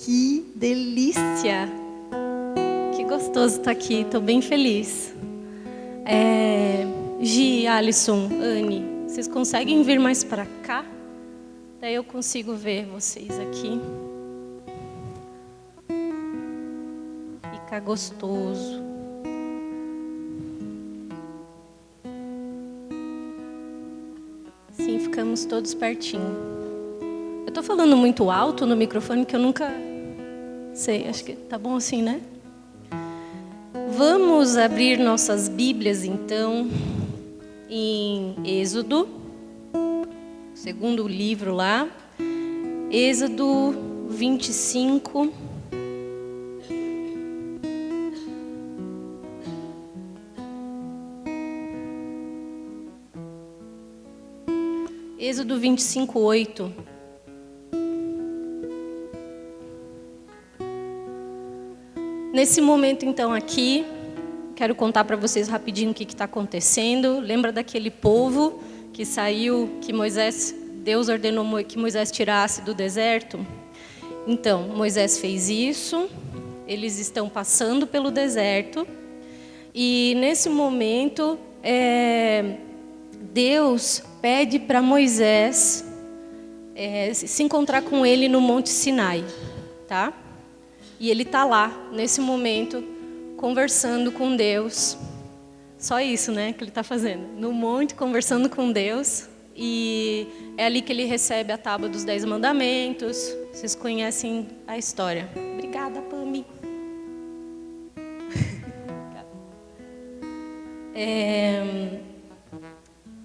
Que delícia! Que gostoso estar aqui, estou bem feliz. Gi, Alisson, Anne, vocês conseguem vir mais para cá? Daí eu consigo ver vocês aqui. Fica gostoso. Sim, ficamos todos pertinho. Eu estou falando muito alto no microfone que eu nunca sei, acho que tá bom assim, né? Vamos abrir nossas Bíblias então em Êxodo, segundo livro lá, Êxodo 25. Êxodo 25, 8. Nesse momento, então, aqui, quero contar para vocês rapidinho o que está acontecendo. Lembra daquele povo que saiu, que Deus ordenou que Moisés tirasse do deserto? Então, Moisés fez isso, eles estão passando pelo deserto, e nesse momento, Deus pede para Moisés se encontrar com ele no Monte Sinai, tá? E ele está lá, nesse momento, conversando com Deus. Só isso, né, que ele está fazendo. No monte, conversando com Deus. E é ali que ele recebe a tábua dos 10 mandamentos. Vocês conhecem a história. Obrigada, Pami.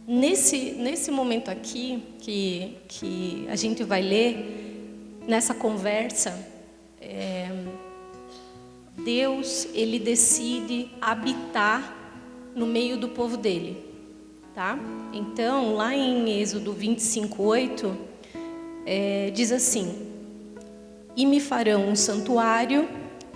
Nesse momento aqui, que a gente vai ler, nessa conversa, Deus, ele decide habitar no meio do povo dele, tá? Então, lá em Êxodo 25, 8, diz assim: e me farão um santuário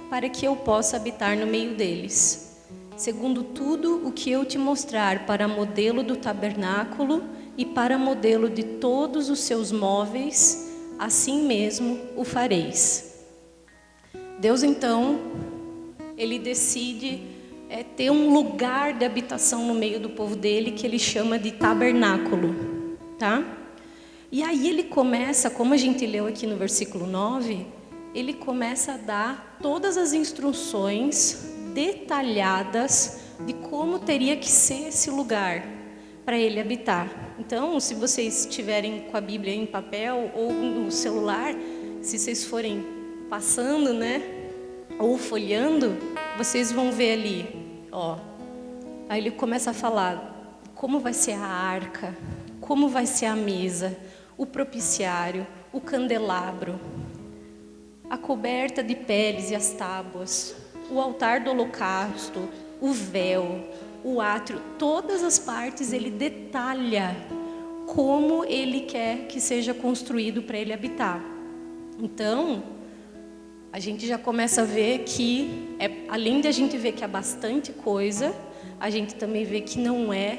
para que eu possa habitar no meio deles, segundo tudo o que eu te mostrar, para modelo do tabernáculo e para modelo de todos os seus móveis, assim mesmo o fareis. Deus, então, ele decide ter um lugar de habitação no meio do povo dele, que ele chama de tabernáculo, tá? E aí ele começa, como a gente leu aqui no versículo 9, ele começa a dar todas as instruções detalhadas de como teria que ser esse lugar para ele habitar. Então, se vocês estiverem com a Bíblia em papel ou no celular, se vocês forem passando, né, ou folheando, vocês vão ver ali, ó. Aí ele começa a falar como vai ser a arca, como vai ser a mesa, o propiciário, o candelabro, a coberta de peles e as tábuas, o altar do holocausto, o véu, o átrio, todas as partes ele detalha como ele quer que seja construído para ele habitar. Então, a gente já começa a ver que, além de a gente ver que é bastante coisa, a gente também vê que não é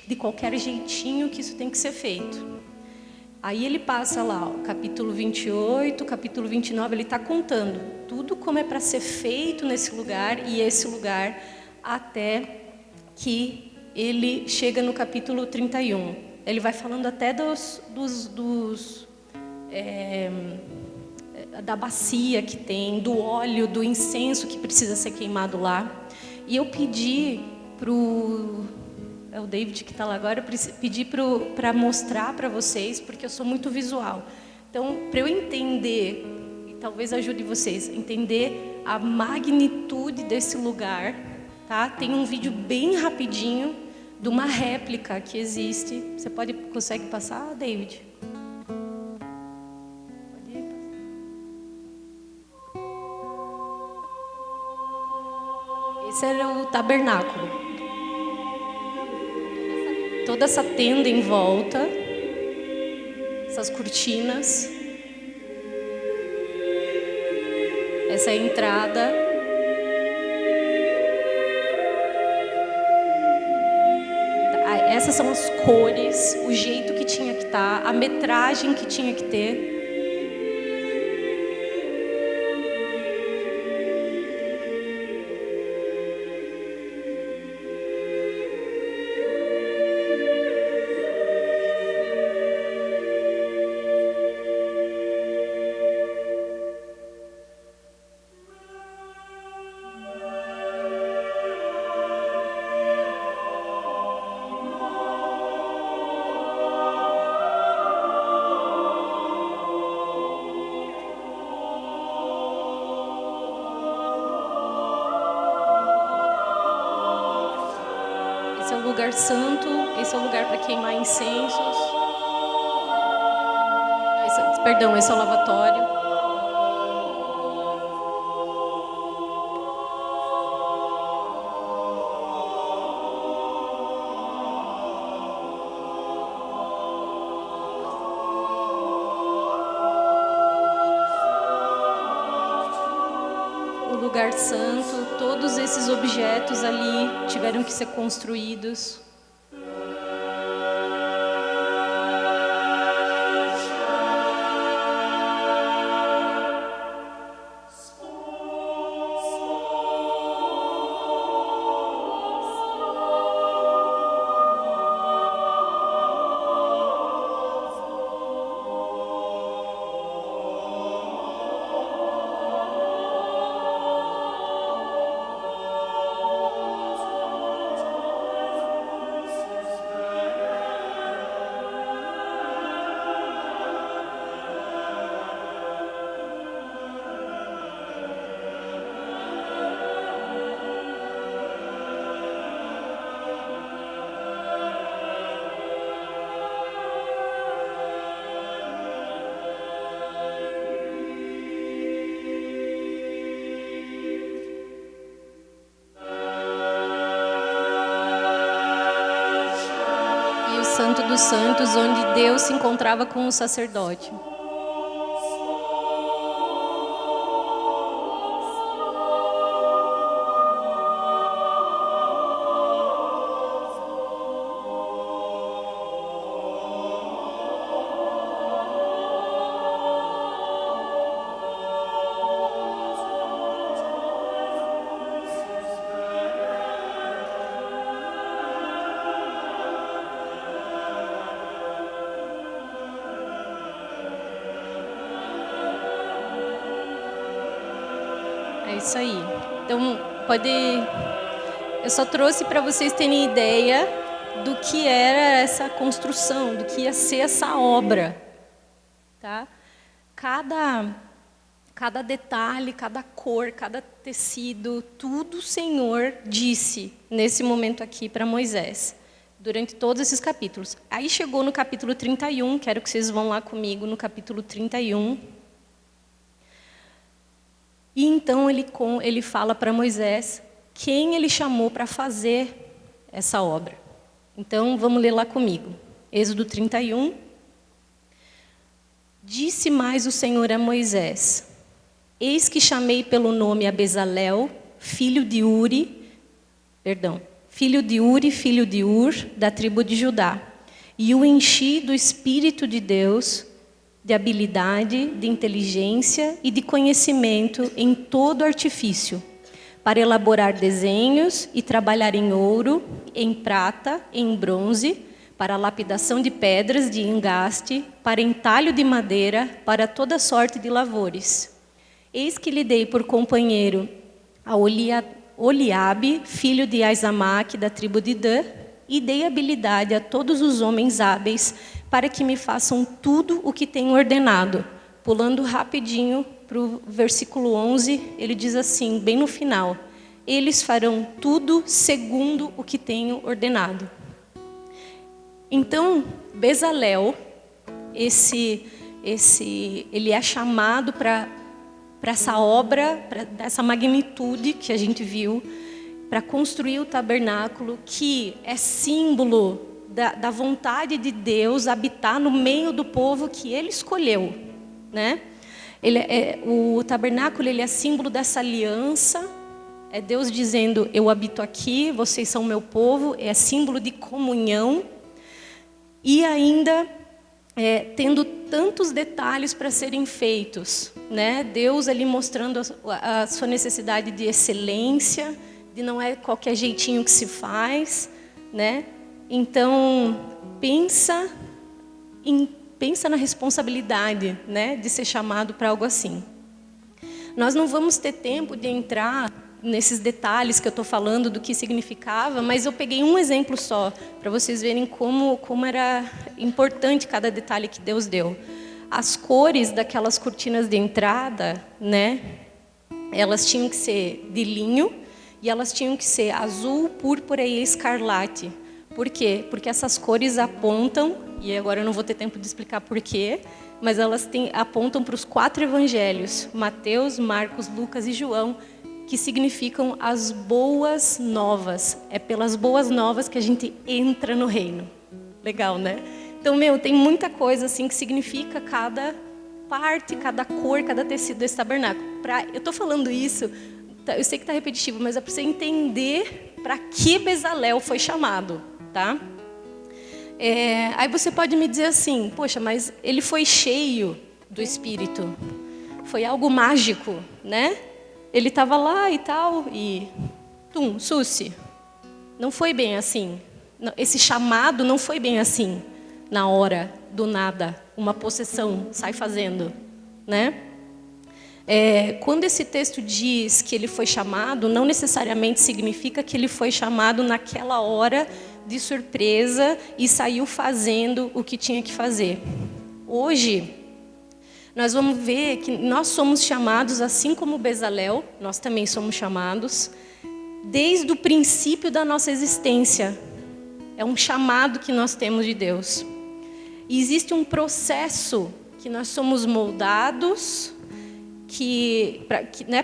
de qualquer jeitinho que isso tem que ser feito. Aí ele passa lá, ó, capítulo 28, capítulo 29, ele está contando tudo como é para ser feito nesse lugar e esse lugar, até que ele chega no capítulo 31. Ele vai falando até da bacia que tem, do óleo, do incenso que precisa ser queimado lá. E eu pedi é o David que está lá agora, eu pedi para mostrar para vocês, porque eu sou muito visual. Então, para eu entender, e talvez ajude vocês a entender a magnitude desse lugar, tá? Tem um vídeo bem rapidinho de uma réplica que existe. Você consegue passar, David? Esse era o tabernáculo. Toda essa tenda em volta, essas cortinas, essa é a entrada. Essas são as cores, o jeito que tinha que estar, a metragem que tinha que ter. lugar santo, esse é o lugar para queimar incensos. Esse é o lavatório. Lugar santo, todos esses objetos ali tiveram que ser construídos. Santo dos Santos, onde Deus se encontrava com o sacerdote. É isso aí. Então, eu só trouxe para vocês terem ideia do que era essa construção, do que ia ser essa obra, tá? Cada detalhe, cada cor, cada tecido, tudo o Senhor disse nesse momento aqui para Moisés, durante todos esses capítulos. Aí chegou no capítulo 31, quero que vocês vão lá comigo no capítulo 31. E então ele fala para Moisés quem ele chamou para fazer essa obra. Então, vamos ler lá comigo. Êxodo 31. Disse mais o Senhor a Moisés: Eis que chamei pelo nome a Bezalel, filho de Uri, filho de Ur, da tribo de Judá, e o enchi do Espírito de Deus, de habilidade, de inteligência e de conhecimento em todo artifício, para elaborar desenhos e trabalhar em ouro, em prata, em bronze, para a lapidação de pedras de engaste, para entalho de madeira, para toda sorte de lavores. Eis que lhe dei por companheiro a Oliabe, filho de Aizamaque, da tribo de Dan, e dei habilidade a todos os homens hábeis para que me façam tudo o que tenho ordenado. Pulando rapidinho para o versículo 11, ele diz assim, bem no final: eles farão tudo segundo o que tenho ordenado. Então, Bezalel, ele é chamado para essa obra, para essa magnitude que a gente viu, para construir o tabernáculo, que é símbolo da vontade de Deus habitar no meio do povo que Ele escolheu, né? O tabernáculo, ele é símbolo dessa aliança. É Deus dizendo: eu habito aqui, vocês são meu povo. É símbolo de comunhão. E ainda tendo tantos detalhes para serem feitos, né? Deus ali mostrando a sua necessidade de excelência, de não é qualquer jeitinho que se faz, né? Então, pensa na responsabilidade, né, de ser chamado para algo assim. Nós não vamos ter tempo de entrar nesses detalhes que eu estou falando do que significava, mas eu peguei um exemplo só, para vocês verem como era importante cada detalhe que Deus deu. As cores daquelas cortinas de entrada, né, elas tinham que ser de linho, e elas tinham que ser azul, púrpura e escarlate, Por quê? Porque essas cores apontam, e agora eu não vou ter tempo de explicar por quê, mas elas apontam para os 4 evangelhos, Mateus, Marcos, Lucas e João, que significam as boas novas. É pelas boas novas que a gente entra no reino. Legal, né? Então, tem muita coisa assim que significa cada parte, cada cor, cada tecido desse tabernáculo. Eu estou falando isso, eu sei que está repetitivo, mas é para você entender para que Bezalel foi chamado, tá? Aí você pode me dizer assim, poxa, mas ele foi cheio do Espírito. Foi algo mágico, né? Ele estava lá e tal, e... Susi. Não foi bem assim. Esse chamado não foi bem assim. Na hora, do nada, uma possessão, sai fazendo, né? Quando esse texto diz que ele foi chamado, não necessariamente significa que ele foi chamado naquela hora de surpresa e saiu fazendo o que tinha que fazer. Hoje, nós vamos ver que nós somos chamados, assim como Bezalel, nós também somos chamados, desde o princípio da nossa existência. É um chamado que nós temos de Deus. E existe um processo que nós somos moldados,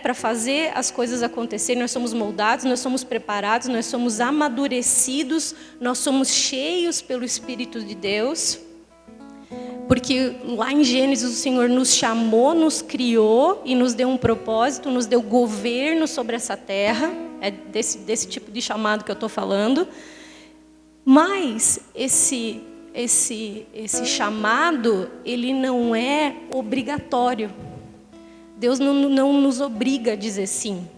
para fazer as coisas acontecerem, nós somos moldados, nós somos preparados, nós somos amadurecidos, nós somos cheios pelo Espírito de Deus. Porque lá em Gênesis o Senhor nos chamou, nos criou e nos deu um propósito, nos deu governo sobre essa terra. É desse tipo de chamado que eu estou falando. Mas esse chamado, ele não é obrigatório. Deus não nos obriga a dizer sim.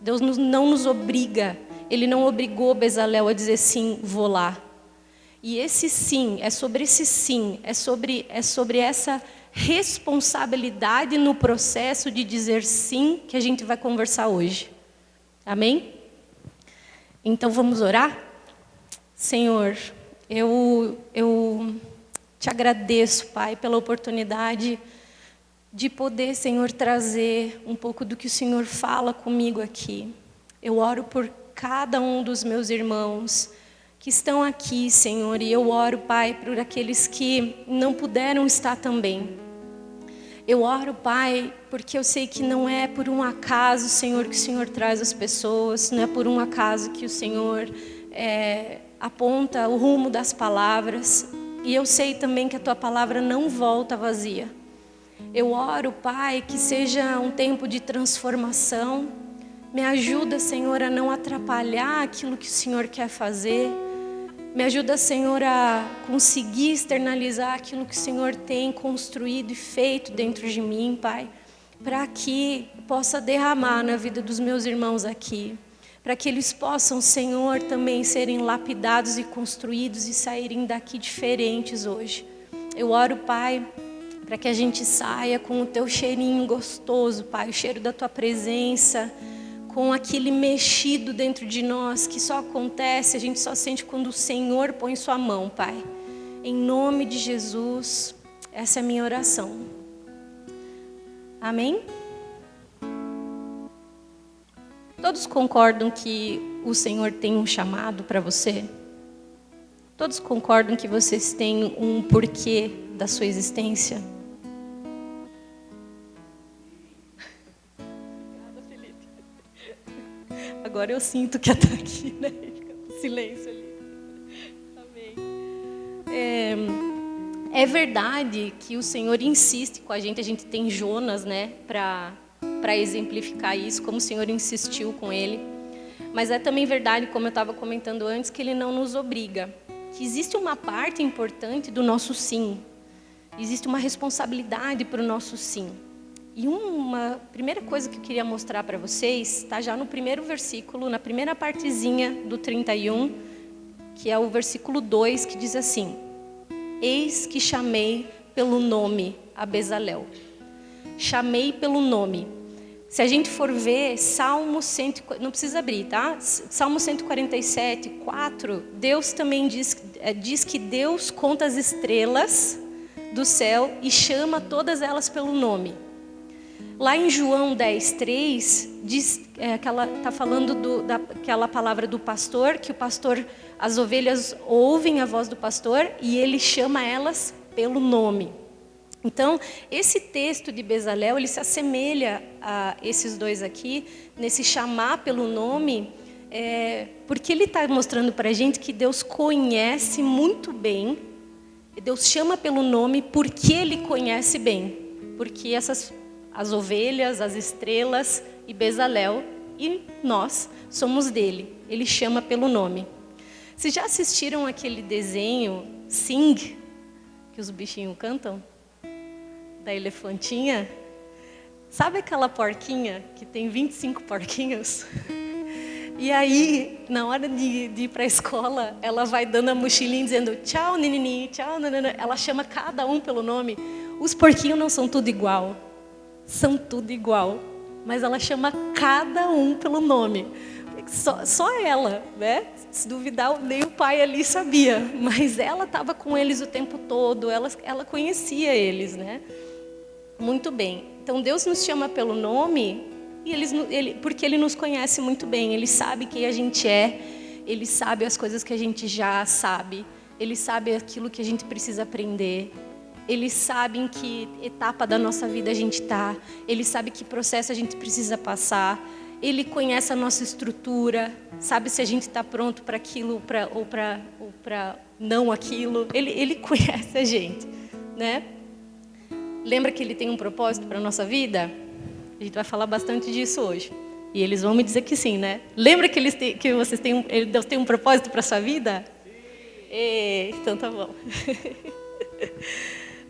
Deus não nos obriga. Ele não obrigou Bezalel a dizer sim, vou lá. E esse sim, é sobre esse sim, é sobre essa responsabilidade no processo de dizer sim que a gente vai conversar hoje. Amém? Então vamos orar? Senhor, eu te agradeço, Pai, pela oportunidade de poder, Senhor, trazer um pouco do que o Senhor fala comigo aqui. Eu oro por cada um dos meus irmãos que estão aqui, Senhor, e eu oro, Pai, por aqueles que não puderam estar também. Eu oro, Pai, porque eu sei que não é por um acaso, Senhor, que o Senhor traz as pessoas, não é por um acaso que o Senhor aponta o rumo das palavras, e eu sei também que a Tua palavra não volta vazia. Eu oro, Pai, que seja um tempo de transformação. Me ajuda, Senhor, a não atrapalhar aquilo que o Senhor quer fazer. Me ajuda, Senhor, a conseguir externalizar aquilo que o Senhor tem construído e feito dentro de mim, Pai, para que possa derramar na vida dos meus irmãos aqui, para que eles possam, Senhor, também serem lapidados e construídos e saírem daqui diferentes hoje. Eu oro, Pai, para que a gente saia com o Teu cheirinho gostoso, Pai, o cheiro da Tua presença, com aquele mexido dentro de nós que só acontece, a gente só sente quando o Senhor põe Sua mão, Pai. Em nome de Jesus, essa é a minha oração. Amém? Todos concordam que o Senhor tem um chamado para você? Todos concordam que vocês têm um porquê da sua existência? Agora eu sinto que está aqui, né? Fica um silêncio ali. Amém. É verdade que o Senhor insiste com a gente tem Jonas, né? Para exemplificar isso, como o Senhor insistiu com ele. Mas é também verdade, como eu estava comentando antes, que Ele não nos obriga. Que existe uma parte importante do nosso sim. Existe uma responsabilidade para o nosso sim. E uma primeira coisa que eu queria mostrar para vocês, está já no primeiro versículo, na primeira partezinha do 31, que é o versículo 2, que diz assim: Eis que chamei pelo nome a Bezalel. Chamei pelo nome. Se a gente for ver, Salmo 100, não precisa abrir, tá? Salmo 147, 4, Deus também diz que Deus conta as estrelas do céu e chama todas elas pelo nome. Lá em João 10:3, diz, está falando daquela palavra do pastor, que o pastor, as ovelhas ouvem a voz do pastor e ele chama elas pelo nome. Então, esse texto de Bezalel, ele se assemelha a esses dois aqui, nesse chamar pelo nome, porque ele está mostrando para a gente que Deus conhece muito bem, Deus chama pelo nome porque Ele conhece bem, porque as ovelhas, as estrelas e Bezalel e nós somos dele, Ele chama pelo nome. Vocês já assistiram aquele desenho Sing, que os bichinhos cantam? Da elefantinha? Sabe aquela porquinha que tem 25 porquinhos? E aí, na hora de ir para a escola, ela vai dando a mochilinha dizendo tchau, nenini, tchau, nanana. Ela chama cada um pelo nome. Os porquinhos não são tudo igual. São tudo igual. Mas ela chama cada um pelo nome. Só ela, né? Se duvidar, nem o pai ali sabia. Mas ela estava com eles o tempo todo. Ela conhecia eles, né? Muito bem. Então, Deus nos chama pelo nome... porque Ele nos conhece muito bem, Ele sabe quem a gente é, Ele sabe as coisas que a gente já sabe, Ele sabe aquilo que a gente precisa aprender, Ele sabe em que etapa da nossa vida a gente está, Ele sabe que processo a gente precisa passar, Ele conhece a nossa estrutura, sabe se a gente está pronto para aquilo ou para não aquilo, Ele conhece a gente, né? Lembra que Ele tem um propósito para a nossa vida? A gente vai falar bastante disso hoje. E eles vão me dizer que sim, né? Lembra que Deus tem um propósito para a sua vida? Sim. Então tá bom.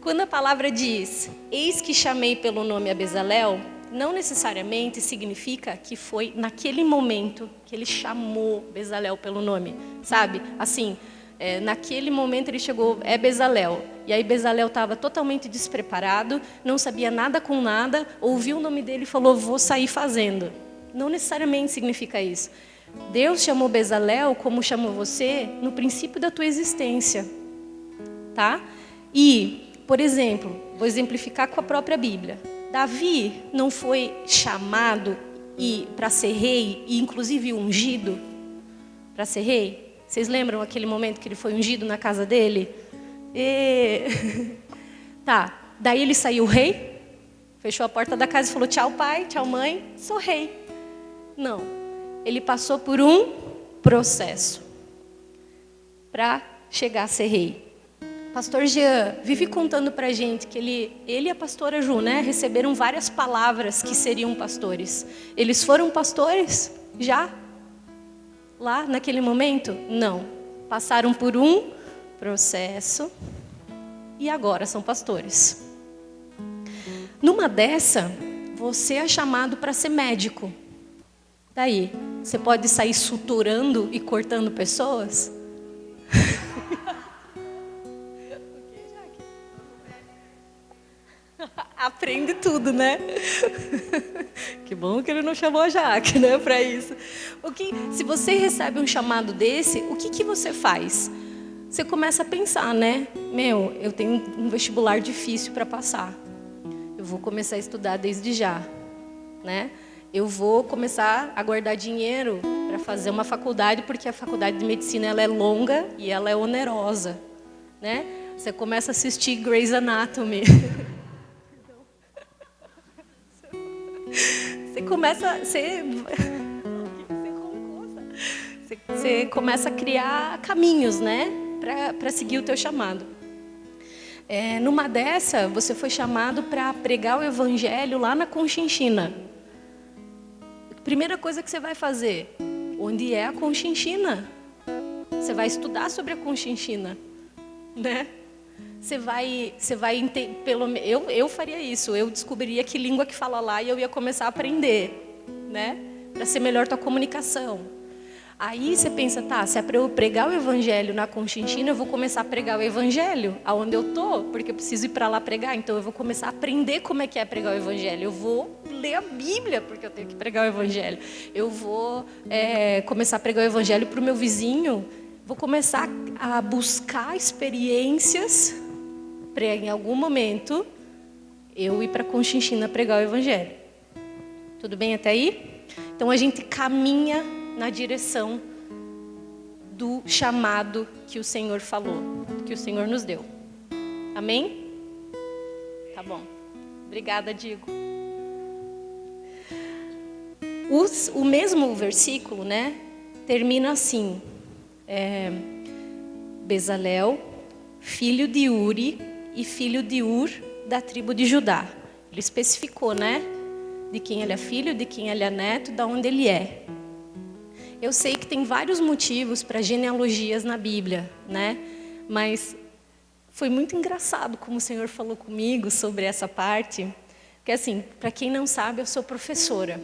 Quando a palavra diz, eis que chamei pelo nome a Bezalel, não necessariamente significa que foi naquele momento que ele chamou Bezalel pelo nome. Sabe? Assim, naquele momento ele chegou, é Bezalel. E aí Bezalel estava totalmente despreparado, não sabia nada com nada, ouviu o nome dele e falou, vou sair fazendo. Não necessariamente significa isso. Deus chamou Bezalel como chamou você no princípio da tua existência. Tá? E, por exemplo, vou exemplificar com a própria Bíblia. Davi não foi chamado para ser rei e inclusive ungido para ser rei? Vocês lembram aquele momento que ele foi ungido na casa dele? Tá, daí ele saiu rei, fechou a porta da casa e falou, tchau pai, tchau mãe, sou rei. Não, ele passou por um processo para chegar a ser rei. Pastor Jean vive contando pra gente que ele e a pastora Ju, né, receberam várias palavras que seriam pastores. Eles foram pastores já? Lá naquele momento? Não, passaram por um processo e agora são pastores. Numa dessa, você é chamado para ser médico. Daí, você pode sair suturando e cortando pessoas? Aprende tudo, né? Que bom que ele não chamou a Jaque, né, para isso. Se você recebe um chamado desse, o que você faz? Você começa a pensar, né? Eu tenho um vestibular difícil para passar. Eu vou começar a estudar desde já, né? Eu vou começar a guardar dinheiro para fazer uma faculdade, porque a faculdade de medicina ela é longa e ela é onerosa, né? Você começa a assistir Grey's Anatomy. Você começa a criar caminhos, né? Para seguir o teu chamado. Numa dessa, você foi chamado para pregar o evangelho lá na Conchinchina. Primeira coisa que você vai fazer, onde é a Conchinchina? Você vai estudar sobre a Conchinchina, né? Eu faria isso, eu descobriria que língua que fala lá e eu ia começar a aprender, né? Para ser melhor tua comunicação. Aí você pensa, tá, se é para eu pregar o evangelho na Conchinchina, eu vou começar a pregar o evangelho aonde eu tô, porque eu preciso ir para lá pregar, então eu vou começar a aprender como é que é pregar o evangelho. Eu vou ler a Bíblia, porque eu tenho que pregar o evangelho. Eu vou começar a pregar o evangelho para o meu vizinho, vou começar a buscar experiências para em algum momento eu ir para Conchinchina pregar o evangelho. Tudo bem até aí? Então a gente caminha na direção do chamado que o Senhor falou, que o Senhor nos deu. Amém? Tá bom. Obrigada, Diego. O mesmo versículo, né, termina assim: Bezalel, filho de Uri e filho de Ur, da tribo de Judá. Ele especificou, né, de quem ele é filho, de quem ele é neto, de onde ele é. Eu sei que tem vários motivos para genealogias na Bíblia, né, mas foi muito engraçado como o Senhor falou comigo sobre essa parte, porque assim, para quem não sabe, eu sou professora.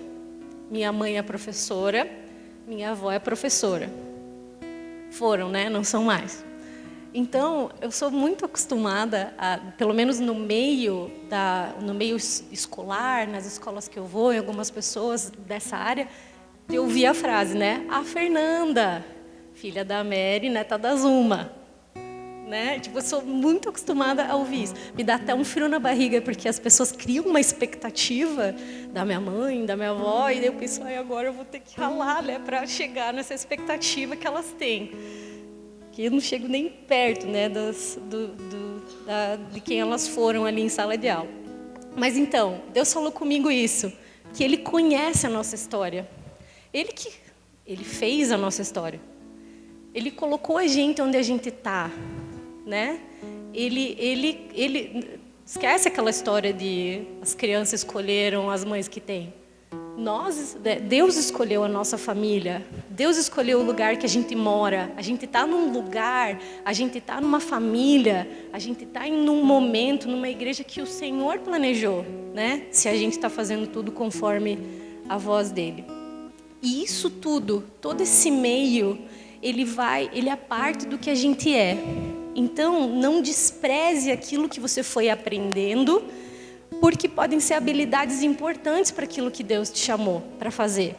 Minha mãe é professora, minha avó é professora. Foram, né? Não são mais. Então, eu sou muito acostumada, pelo menos no meio escolar, nas escolas que eu vou, em algumas pessoas dessa área, eu ouvi a frase, né? A Fernanda, filha da Mary, neta da Zuma. Né? Tipo, eu sou muito acostumada a ouvir isso. Me dá até um frio na barriga, porque as pessoas criam uma expectativa da minha mãe, da minha avó, e eu penso, agora eu vou ter que ralar, né, para chegar nessa expectativa que elas têm. Que eu não chego nem perto, né, de quem elas foram ali em sala de aula. Mas então, Deus falou comigo isso, que Ele conhece a nossa história. Ele fez a nossa história. Ele colocou a gente onde a gente está. Né? Ele esquece aquela história de as crianças escolheram as mães que têm. Deus escolheu a nossa família. Deus escolheu o lugar que a gente mora. A gente está num lugar, a gente está numa família, a gente está em um momento, numa igreja que o Senhor planejou, né? Se a gente está fazendo tudo conforme a voz dele. E isso tudo, todo esse meio, ele é parte do que a gente é. Então, não despreze aquilo que você foi aprendendo, porque podem ser habilidades importantes para aquilo que Deus te chamou para fazer.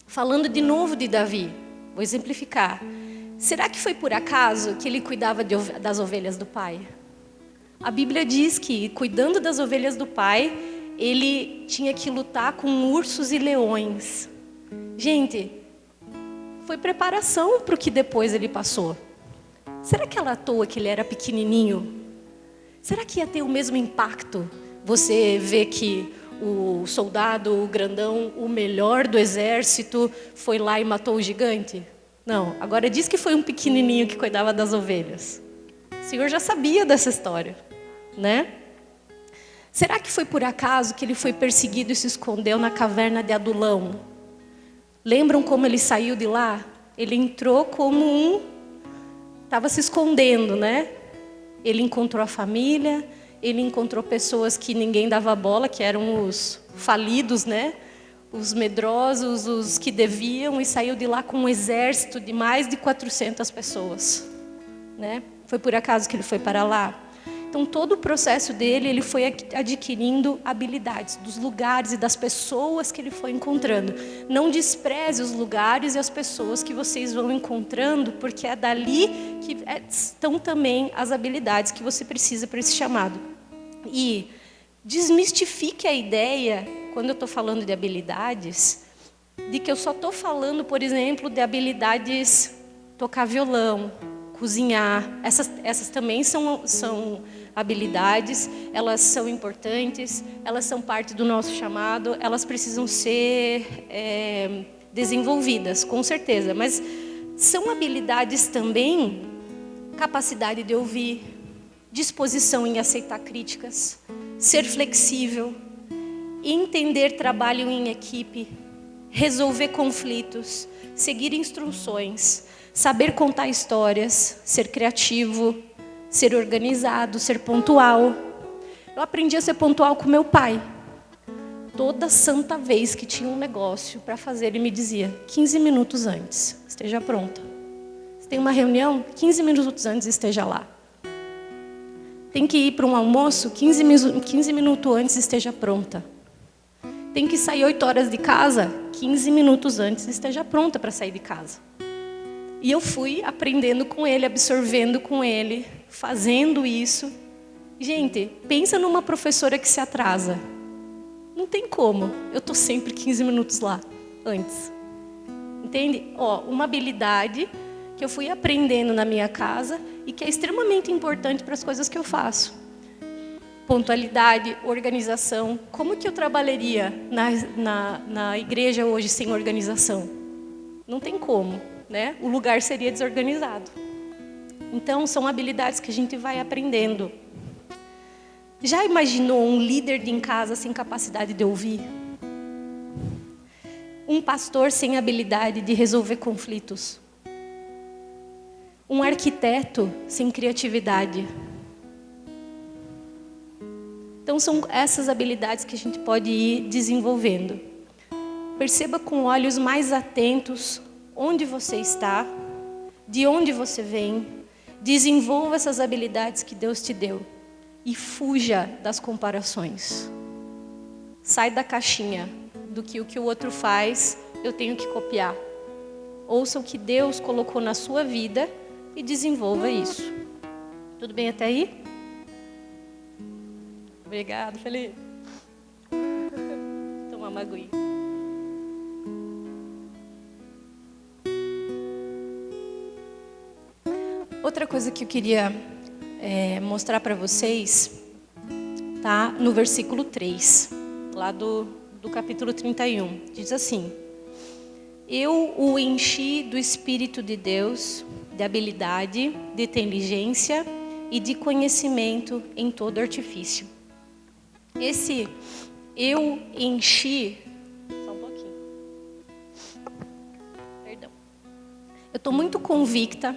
Falando de novo de Davi, vou exemplificar. Será que foi por acaso que ele cuidava das ovelhas do pai? A Bíblia diz que, cuidando das ovelhas do pai, ele tinha que lutar com ursos e leões. Gente, foi preparação para o que depois ele passou. Será que era à toa que ele era pequenininho? Será que ia ter o mesmo impacto? Você vê que o soldado, o grandão, o melhor do exército, foi lá e matou o gigante? Não, agora diz que foi um pequenininho que cuidava das ovelhas. O Senhor já sabia dessa história, né? Será que foi por acaso que ele foi perseguido e se escondeu na caverna de Adulão? Lembram como ele saiu de lá? Ele entrou como estava se escondendo, né? Ele encontrou a família, ele encontrou pessoas que ninguém dava bola, que eram os falidos, né? Os medrosos, os que deviam, e saiu de lá com um exército de mais de 400 pessoas, né? Foi por acaso que ele foi para lá? Então, todo o processo dele, ele foi adquirindo habilidades dos lugares e das pessoas que ele foi encontrando. Não despreze os lugares e as pessoas que vocês vão encontrando, porque é dali que estão também as habilidades que você precisa para esse chamado. E desmistifique a ideia, quando eu estou falando de habilidades, de que eu só estou falando, por exemplo, de habilidades tocar violão, cozinhar. Essas também são habilidades, elas são importantes, elas são parte do nosso chamado, elas precisam ser desenvolvidas, com certeza. Mas são habilidades também, capacidade de ouvir, disposição em aceitar críticas, ser flexível, entender trabalho em equipe, resolver conflitos, seguir instruções, saber contar histórias, ser criativo, ser organizado, ser pontual. Eu aprendi a ser pontual com meu pai. Toda santa vez que tinha um negócio para fazer, ele me dizia, 15 minutos antes, esteja pronta. Se tem uma reunião, 15 minutos antes esteja lá. Tem que ir para um almoço, 15 minutos antes esteja pronta. Tem que sair 8 horas de casa, 15 minutos antes esteja pronta para sair de casa. E eu fui aprendendo com ele, absorvendo com ele, fazendo isso. Gente, pensa numa professora que se atrasa. Não tem como. Eu tô sempre 15 minutos lá, antes. Entende? Uma habilidade que eu fui aprendendo na minha casa e que é extremamente importante para as coisas que eu faço. Pontualidade, organização. Como que eu trabalharia na igreja hoje sem organização? Não tem como, né? O lugar seria desorganizado. Então, são habilidades que a gente vai aprendendo. Já imaginou um líder em casa sem capacidade de ouvir? Um pastor sem habilidade de resolver conflitos? Um arquiteto sem criatividade? Então, são essas habilidades que a gente pode ir desenvolvendo. Perceba com olhos mais atentos onde você está, de onde você vem. Desenvolva essas habilidades que Deus te deu. E fuja das comparações. Sai da caixinha do que o que o outro faz, eu tenho que copiar. Ouça o que Deus colocou na sua vida e desenvolva isso. Tudo bem até aí? Obrigado, Felipe. Tomar uma aguinha. Outra coisa que eu queria mostrar para vocês, tá? No versículo 3, lá do capítulo 31. Diz assim: eu o enchi do Espírito de Deus, de habilidade, de inteligência e de conhecimento em todo artifício. Esse eu enchi... Só um pouquinho. Perdão. Eu estou muito convicta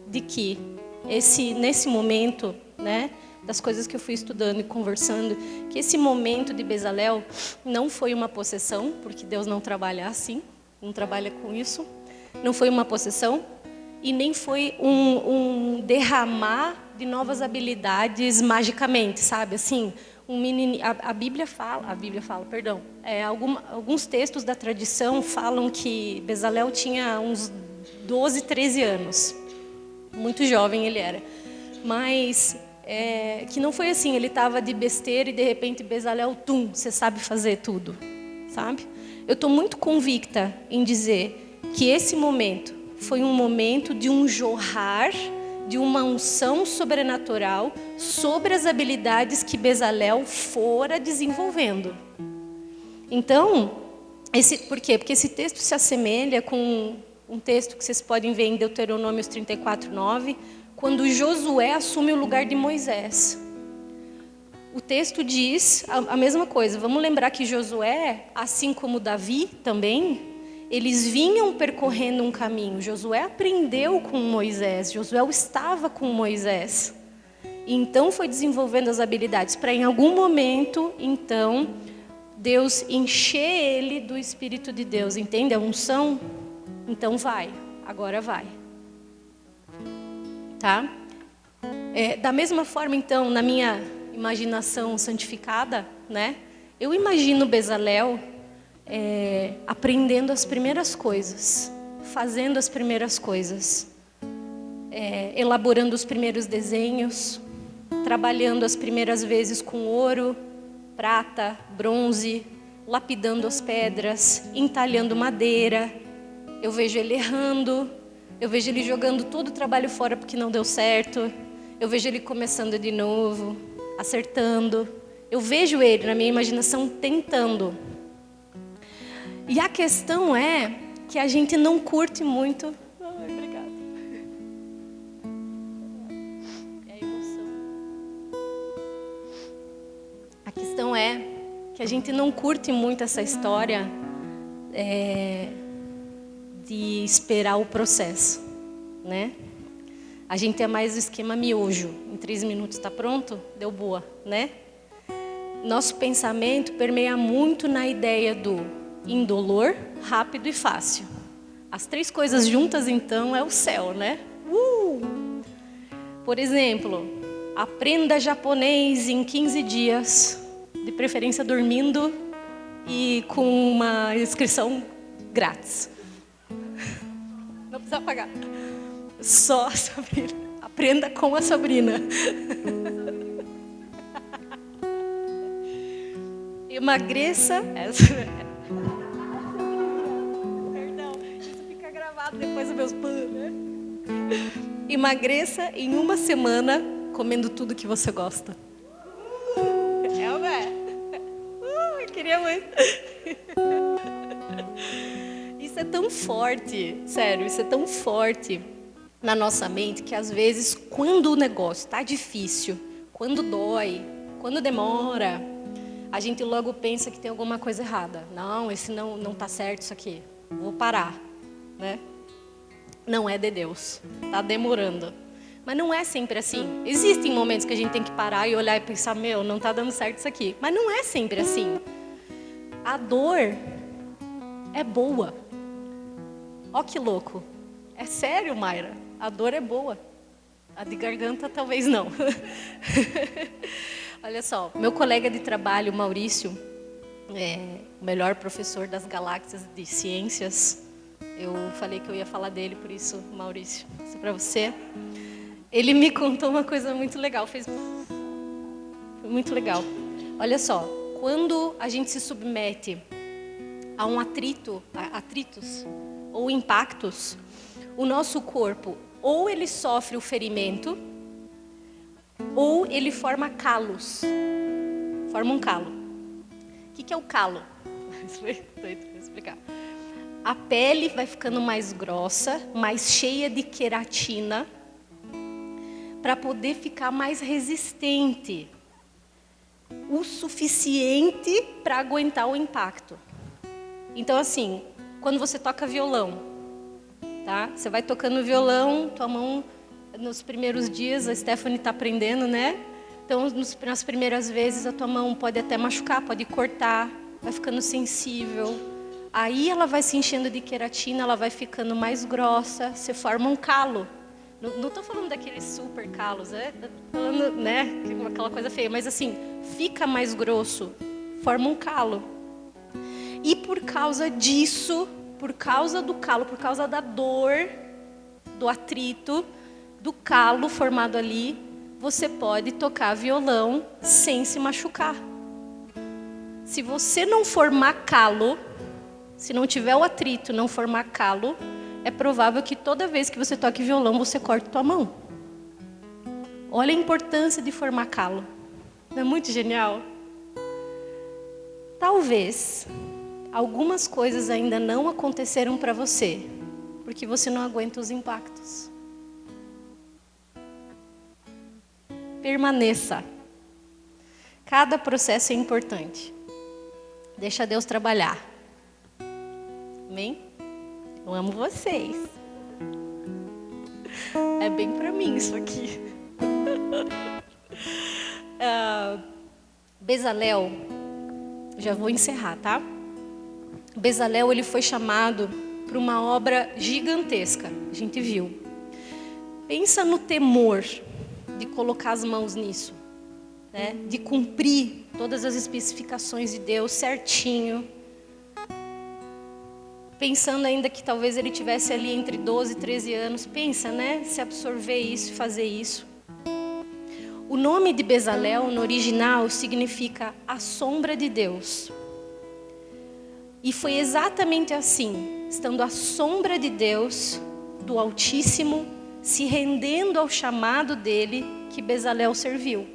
de que nesse momento, né, das coisas que eu fui estudando e conversando, que esse momento de Bezalel não foi uma possessão, porque Deus não trabalha assim, não trabalha com isso, não foi uma possessão e nem foi um derramar de novas habilidades magicamente, sabe? Assim, a Bíblia fala, perdão, alguns textos da tradição falam que Bezalel tinha uns 12, 13 anos. Muito jovem ele era. Mas que não foi assim, ele estava de besteira e de repente Bezalel, você sabe fazer tudo, sabe? Eu estou muito convicta em dizer que esse momento foi um momento de um jorrar, de uma unção sobrenatural sobre as habilidades que Bezalel fora desenvolvendo. Então, por quê? Porque esse texto se assemelha com um texto que vocês podem ver em Deuteronômio 34:9, quando Josué assume o lugar de Moisés. O texto diz a mesma coisa. Vamos lembrar que Josué, assim como Davi também, eles vinham percorrendo um caminho. Josué aprendeu com Moisés, Josué estava com Moisés. E então foi desenvolvendo as habilidades para em algum momento, então, Deus encher ele do Espírito de Deus. Entende a unção? Então agora vai. Tá? Da mesma forma, então, na minha imaginação santificada, né? Eu imagino Bezalel aprendendo as primeiras coisas, fazendo as primeiras coisas, elaborando os primeiros desenhos, trabalhando as primeiras vezes com ouro, prata, bronze, lapidando as pedras, entalhando madeira. Eu vejo ele errando, eu vejo ele jogando todo o trabalho fora porque não deu certo, eu vejo ele começando de novo, acertando. Eu vejo ele na minha imaginação tentando. E a questão é que a gente não curte muito. Ai, obrigada. É a emoção. A questão é que a gente não curte muito essa história de esperar o processo, né? A gente é mais o esquema miojo. Em 3 minutos está pronto? Deu boa, né? Nosso pensamento permeia muito na ideia do indolor, rápido e fácil. As 3 coisas juntas, então, é o céu, né? Por exemplo, aprenda japonês em 15 dias, de preferência dormindo e com uma inscrição grátis. Não precisa pagar. Só a Sabrina. Aprenda com a Sabrina. Emagreça. Perdão, isso fica gravado depois dos meus panos, né? Emagreça em 1 semana comendo tudo que você gosta. É ou não é? Eu queria muito. Isso é tão forte, sério, isso é tão forte na nossa mente que às vezes quando o negócio está difícil, quando dói, quando demora, a gente logo pensa que tem alguma coisa errada. Não, esse não está certo isso aqui, vou parar, né? Não é de Deus, está demorando. Mas não é sempre assim. Existem momentos que a gente tem que parar e olhar e pensar, não está dando certo isso aqui. Mas não é sempre assim. A dor é boa. Ó que louco. É sério, Mayra. A dor é boa. A de garganta talvez não. Olha só, meu colega de trabalho, Maurício, o melhor professor das galáxias de ciências. Eu falei que eu ia falar dele, por isso, Maurício, isso é para você. Ele me contou uma coisa muito legal, foi muito legal. Olha só, quando a gente se submete a um atritos ou impactos, o nosso corpo ou ele sofre o ferimento ou ele forma calos. Forma um calo. O que é o calo? Isso foi doido para explicar. A pele vai ficando mais grossa, mais cheia de queratina, para poder ficar mais resistente, o suficiente para aguentar o impacto. Então, assim, quando você toca violão, tá? Você vai tocando violão, tua mão, nos primeiros dias, a Stephanie está aprendendo, né? Então, nas primeiras vezes, a tua mão pode até machucar, pode cortar, vai ficando sensível. Aí ela vai se enchendo de queratina, ela vai ficando mais grossa, você forma um calo. Não estou falando daqueles super calos, estou falando, né, aquela coisa feia, mas assim, fica mais grosso, forma um calo. E por causa disso, por causa do calo, por causa da dor, do atrito, do calo formado ali, você pode tocar violão sem se machucar. Se você não formar calo, se não tiver o atrito, não formar calo, é provável que toda vez que você toque violão, você corte tua mão. Olha a importância de formar calo. Não é muito genial? Talvez algumas coisas ainda não aconteceram para você, porque você não aguenta os impactos. Permaneça. Cada processo é importante. Deixa Deus trabalhar. Amém? Eu amo vocês. É bem pra mim isso aqui. Bezalel, já vou encerrar, tá? Bezalel, ele foi chamado para uma obra gigantesca. A gente viu. Pensa no temor de colocar as mãos nisso, né? De cumprir todas as especificações de Deus certinho. Pensando ainda que talvez ele tivesse ali entre 12 e 13 anos. Pensa, né? Se absorver isso e fazer isso. O nome de Bezalel, no original, significa a sombra de Deus. E foi exatamente assim, estando à sombra de Deus, do Altíssimo, se rendendo ao chamado dele, que Bezalel serviu.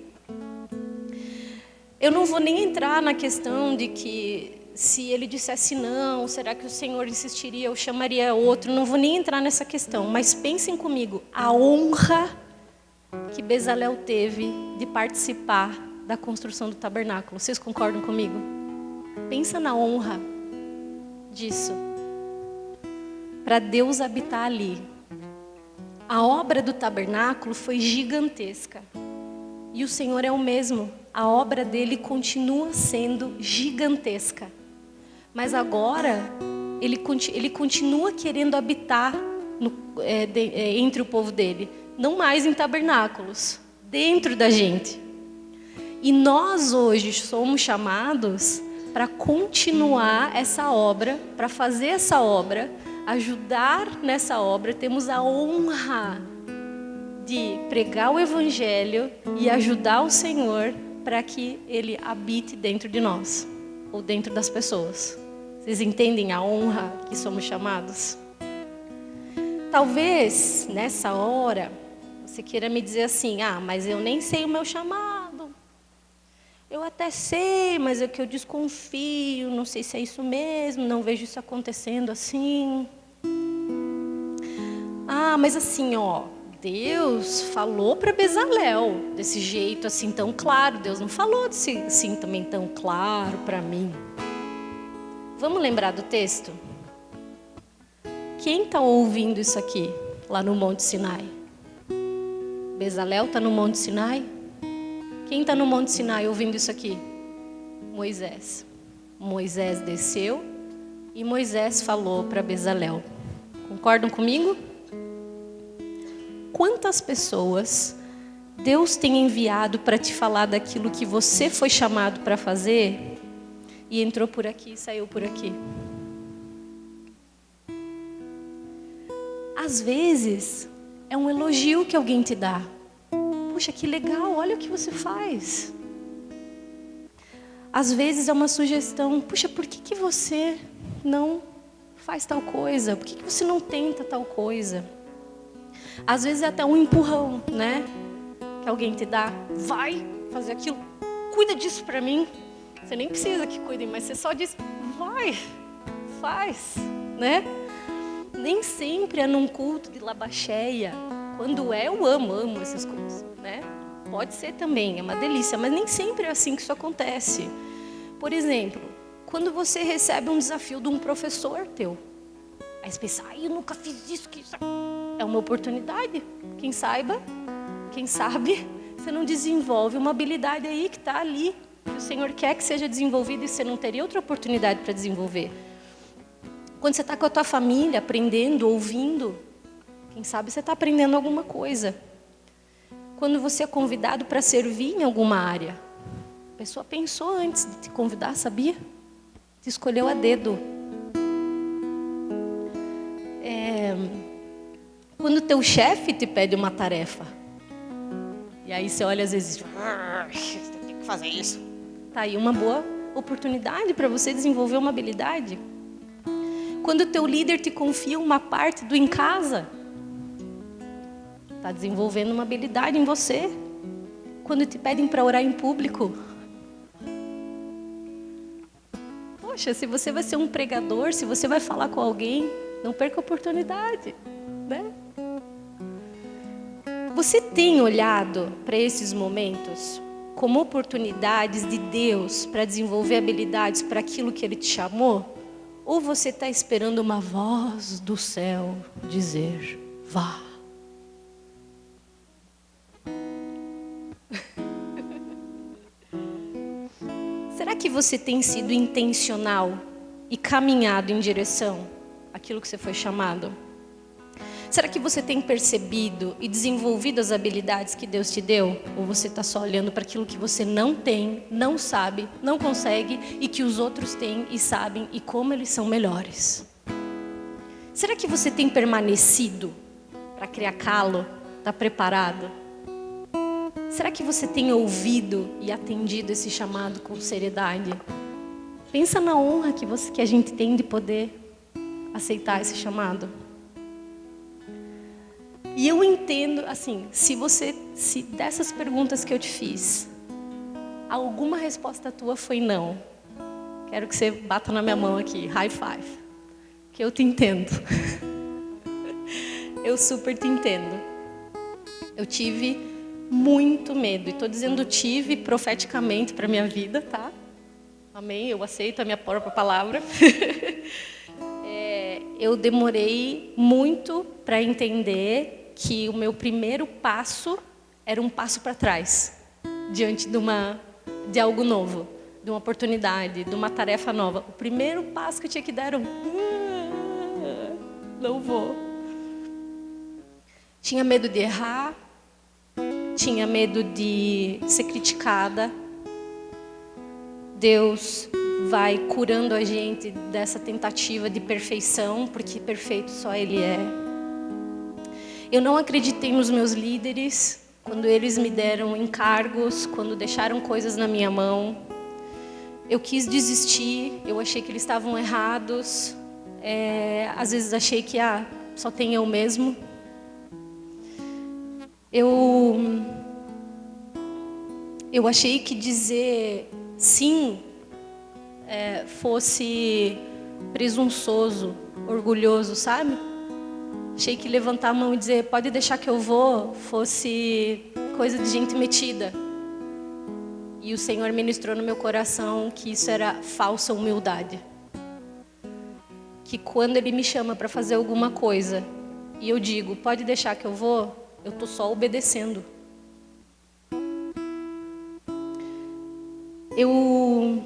Eu não vou nem entrar na questão de que se ele dissesse não, será que o Senhor insistiria, eu chamaria outro, não vou nem entrar nessa questão, mas pensem comigo, a honra que Bezalel teve de participar da construção do tabernáculo. Vocês concordam comigo? Pensa na honra disso, para Deus habitar ali. A obra do tabernáculo foi gigantesca, e o Senhor é o mesmo, a obra dele continua sendo gigantesca. Mas agora, ele continua querendo habitar entre o povo dele. Não mais em tabernáculos, dentro da gente. E nós hoje somos chamados para continuar essa obra, para fazer essa obra, ajudar nessa obra. Temos a honra de pregar o Evangelho e ajudar o Senhor para que Ele habite dentro de nós. ou dentro das pessoas? Vocês entendem a honra que somos chamados? Talvez, nessa hora, você queira me dizer assim, mas eu nem sei o meu chamado. Eu até sei, mas é que eu desconfio, não sei se é isso mesmo, não vejo isso acontecendo assim. Mas assim, Deus falou para Bezalel desse jeito assim tão claro. Deus não falou assim também tão claro para mim. Vamos lembrar do texto? Quem está ouvindo isso aqui lá no Monte Sinai? Bezalel está no Monte Sinai? Quem está no Monte Sinai ouvindo isso aqui? Moisés. Moisés desceu e Moisés falou para Bezalel. Concordam comigo? Quantas pessoas Deus tem enviado para te falar daquilo que você foi chamado para fazer e entrou por aqui e saiu por aqui? Às vezes é um elogio que alguém te dá. Puxa, que legal, olha o que você faz. Às vezes é uma sugestão. Puxa, por que você não faz tal coisa? Por que você não tenta tal coisa? Às vezes é até um empurrão, né? Que alguém te dá. Vai fazer aquilo. Cuida disso para mim. Você nem precisa que cuidem, mas você só diz, vai, faz, né? Nem sempre é num culto de labacheia. Quando eu amo essas coisas, né? Pode ser também, é uma delícia, mas nem sempre é assim que isso acontece. Por exemplo, quando você recebe um desafio de um professor teu, aí você pensa, eu nunca fiz isso, é uma oportunidade. Quem sabe, você não desenvolve uma habilidade aí que está ali, que o Senhor quer que seja desenvolvida e você não teria outra oportunidade para desenvolver. Quando você está com a tua família, aprendendo, ouvindo, quem sabe você está aprendendo alguma coisa. Quando você é convidado para servir em alguma área, a pessoa pensou antes de te convidar, sabia? Te escolheu a dedo. Quando o teu chefe te pede uma tarefa, e aí você olha às vezes, você tem que fazer isso. Tá aí uma boa oportunidade para você desenvolver uma habilidade. Quando o teu líder te confia uma parte do em casa, está desenvolvendo uma habilidade em você. Quando te pedem para orar em público, poxa, se você vai ser um pregador, se você vai falar com alguém, não perca a oportunidade, né? Você tem olhado para esses momentos como oportunidades de Deus para desenvolver habilidades para aquilo que Ele te chamou? Ou você está esperando uma voz do céu dizer, vá? Será que você tem sido intencional e caminhado em direção àquilo que você foi chamado? Será que você tem percebido e desenvolvido as habilidades que Deus te deu? Ou você está só olhando para aquilo que você não tem, não sabe, não consegue e que os outros têm e sabem e como eles são melhores? Será que você tem permanecido para criar calo? Está preparado? Será que você tem ouvido e atendido esse chamado com seriedade? Pensa na honra que a gente tem de poder aceitar esse chamado. E eu entendo, assim, se dessas perguntas que eu te fiz, alguma resposta tua foi não, quero que você bata na minha mão aqui, high five, que eu te entendo. Eu super te entendo. Eu tive muito medo, e estou dizendo tive profeticamente para a minha vida, tá? Amém? Eu aceito a minha própria palavra. Eu demorei muito para entender que o meu primeiro passo era um passo para trás, diante de algo novo, de uma oportunidade, de uma tarefa nova. O primeiro passo que eu tinha que dar era não vou. Tinha medo de errar, tinha medo de ser criticada. Deus vai curando a gente dessa tentativa de perfeição, porque perfeito só Ele é. Eu não acreditei nos meus líderes, quando eles me deram encargos, quando deixaram coisas na minha mão. eu quis desistir, eu achei que eles estavam errados. Às vezes achei que só tem eu mesmo. Eu achei que dizer sim fosse presunçoso, orgulhoso, sabe? Achei que levantar a mão e dizer pode deixar que eu vou fosse coisa de gente metida. E o Senhor ministrou no meu coração que isso era falsa humildade. Que quando Ele me chama para fazer alguma coisa e eu digo pode deixar que eu vou, eu estou só obedecendo. Eu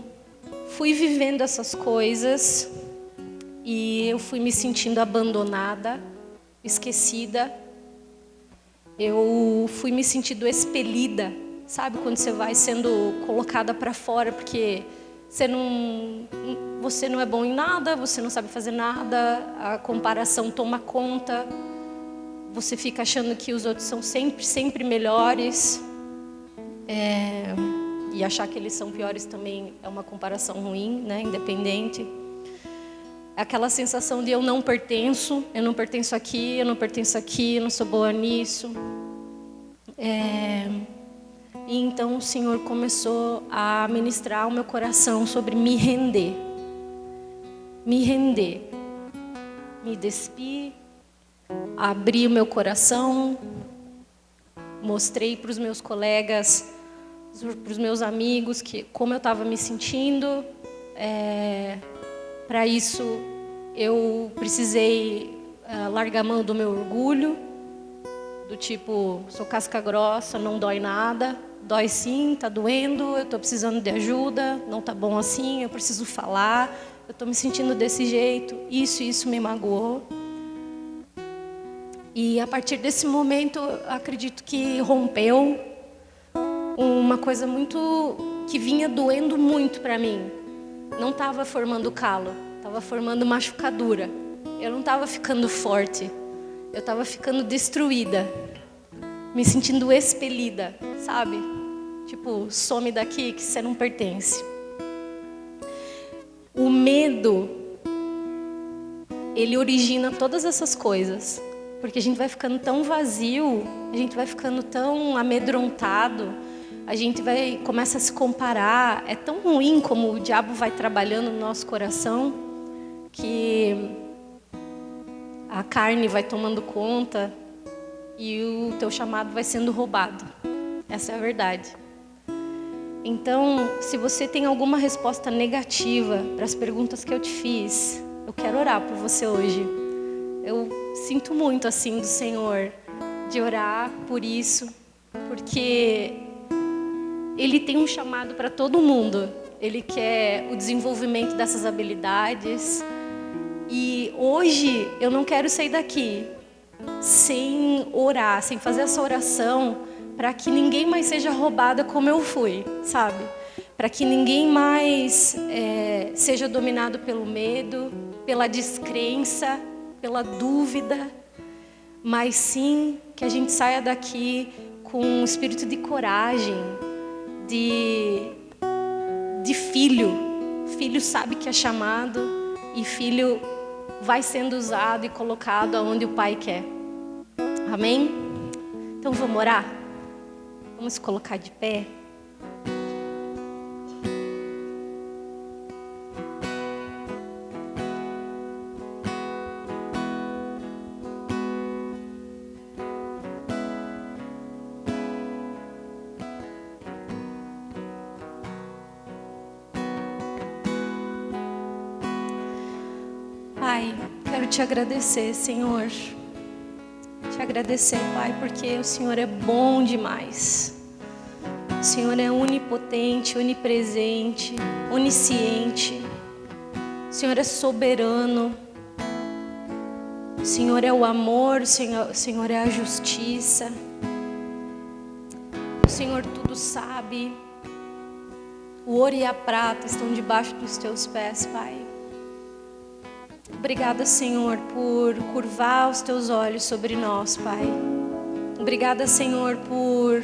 fui vivendo essas coisas e eu fui me sentindo abandonada, esquecida. Eu fui me sentindo expelida, sabe? Quando você vai sendo colocada para fora porque você não é bom em nada, você não sabe fazer nada, a comparação toma conta. Você fica achando que os outros são sempre melhores. E achar que eles são piores também é uma comparação ruim, né? Independente. Aquela sensação de eu não pertenço aqui, eu não sou boa nisso. E então o Senhor começou a ministrar o meu coração sobre me render. Me despi, abri o meu coração, mostrei para os meus colegas, para os meus amigos, como eu estava me sentindo. Para isso, eu precisei largar a mão do meu orgulho, do tipo, sou casca grossa, não dói nada. Dói sim, está doendo, eu estou precisando de ajuda, não está bom assim, eu preciso falar, eu estou me sentindo desse jeito, isso me magoou. E a partir desse momento, acredito que rompeu uma coisa que vinha doendo muito para mim. Não estava formando calo, estava formando machucadura. Eu não estava ficando forte, eu estava ficando destruída, me sentindo expelida, sabe? Tipo, some daqui que você não pertence. O medo, ele origina todas essas coisas, porque a gente vai ficando tão vazio, a gente vai ficando tão amedrontado, a gente começa a se comparar. É tão ruim como o diabo vai trabalhando no nosso coração, que a carne vai tomando conta e o teu chamado vai sendo roubado. Essa é a verdade. Então, se você tem alguma resposta negativa para as perguntas que eu te fiz, eu quero orar por você hoje. Eu sinto muito assim do Senhor, de orar por isso, porque Ele tem um chamado para todo mundo. Ele quer o desenvolvimento dessas habilidades. E hoje eu não quero sair daqui sem orar, sem fazer essa oração, para que ninguém mais seja roubada como eu fui, sabe? Para que ninguém mais seja dominado pelo medo, pela descrença, pela dúvida, mas sim que a gente saia daqui com um espírito de coragem, de filho. Filho sabe que é chamado e filho vai sendo usado e colocado aonde o Pai quer. Amém? Então vamos orar? Vamos se colocar de pé. Pai, quero te agradecer, Senhor. Te agradecer, Pai, porque o Senhor é bom demais. O Senhor é onipotente, onipresente, onisciente. O Senhor é soberano. O Senhor é o amor, o Senhor é a justiça. O Senhor tudo sabe. O ouro e a prata estão debaixo dos teus pés, Pai. Obrigada, Senhor, por curvar os teus olhos sobre nós, Pai. Obrigada, Senhor, por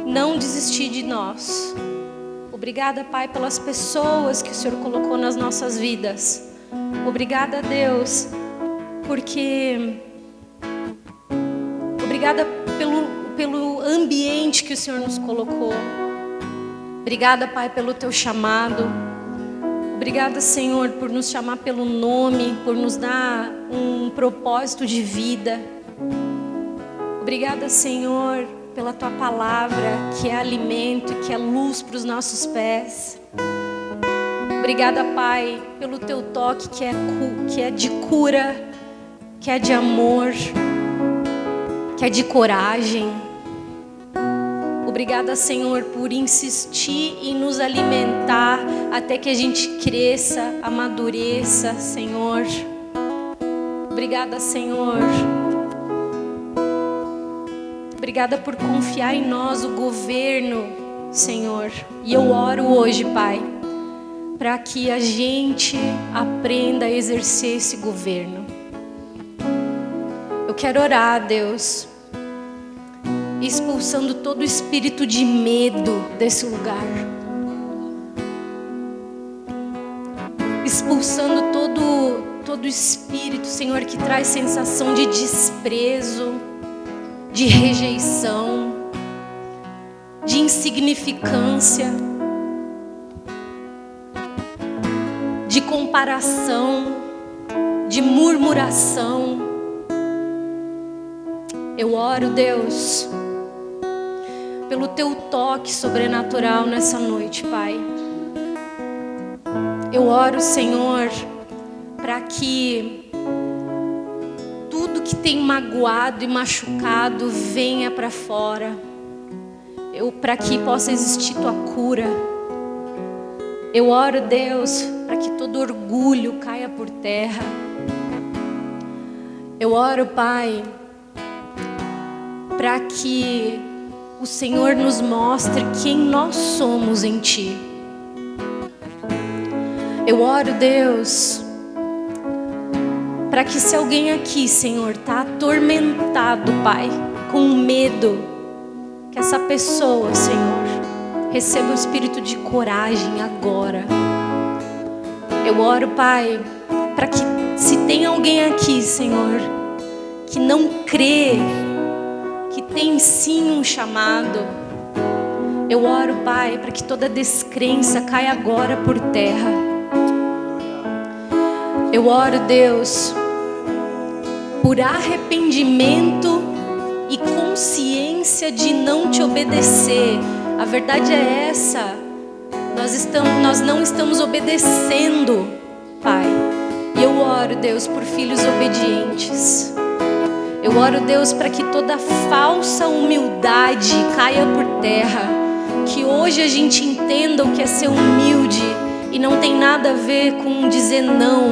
não desistir de nós. Obrigada, Pai, pelas pessoas que o Senhor colocou nas nossas vidas. Obrigada, Deus, porque... Obrigada pelo ambiente que o Senhor nos colocou. Obrigada, Pai, pelo Teu chamado. Obrigada, Senhor, por nos chamar pelo nome, por nos dar um propósito de vida. Obrigada, Senhor, pela Tua palavra, que é alimento, que é luz para os nossos pés. Obrigada, Pai, pelo Teu toque, que é de cura, que é de amor, que é de coragem. Obrigada, Senhor, por insistir em nos alimentar até que a gente cresça, amadureça, Senhor. Obrigada, Senhor. Obrigada por confiar em nós o governo, Senhor. E eu oro hoje, Pai, para que a gente aprenda a exercer esse governo. Eu quero orar, Deus, expulsando todo o espírito de medo desse lugar. Expulsando todo espírito, Senhor, que traz sensação de desprezo, de rejeição, de insignificância, de comparação, de murmuração. Eu oro, Deus, pelo Teu toque sobrenatural nessa noite, Pai. Eu oro, Senhor, para que tudo que tem magoado e machucado venha para fora. Para que possa existir Tua cura. Eu oro, Deus, para que todo orgulho caia por terra. Eu oro, Pai, para que o Senhor nos mostre quem nós somos em Ti. Eu oro, Deus, para que se alguém aqui, Senhor, está atormentado, Pai, com medo, que essa pessoa, Senhor, receba o espírito de coragem agora. Eu oro, Pai, para que se tem alguém aqui, Senhor, que não crê, que tem sim um chamado, eu oro, Pai, para que toda descrença caia agora por terra. Eu oro, Deus, por arrependimento e consciência de não Te obedecer. A verdade é essa, nós não estamos obedecendo, Pai. E eu oro, Deus, por filhos obedientes. Eu oro, Deus, para que toda falsa humildade caia por terra. Que hoje a gente entenda o que é ser humilde. E não tem nada a ver com dizer não,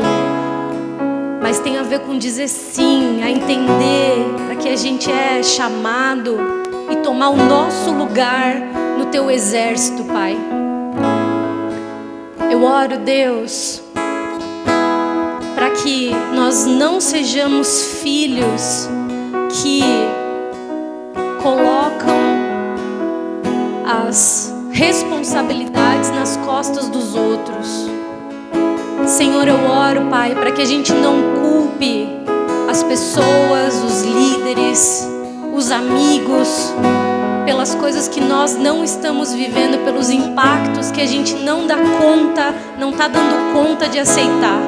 mas tem a ver com dizer sim, a entender para que a gente é chamado e tomar o nosso lugar no Teu exército, Pai. Eu oro, Deus, para que nós não sejamos filhos que colocam as responsabilidades nas costas dos outros. Senhor, eu oro, Pai, para que a gente não culpe as pessoas, os líderes, os amigos, pelas coisas que nós não estamos vivendo, pelos impactos que a gente não dá conta, não está dando conta de aceitar.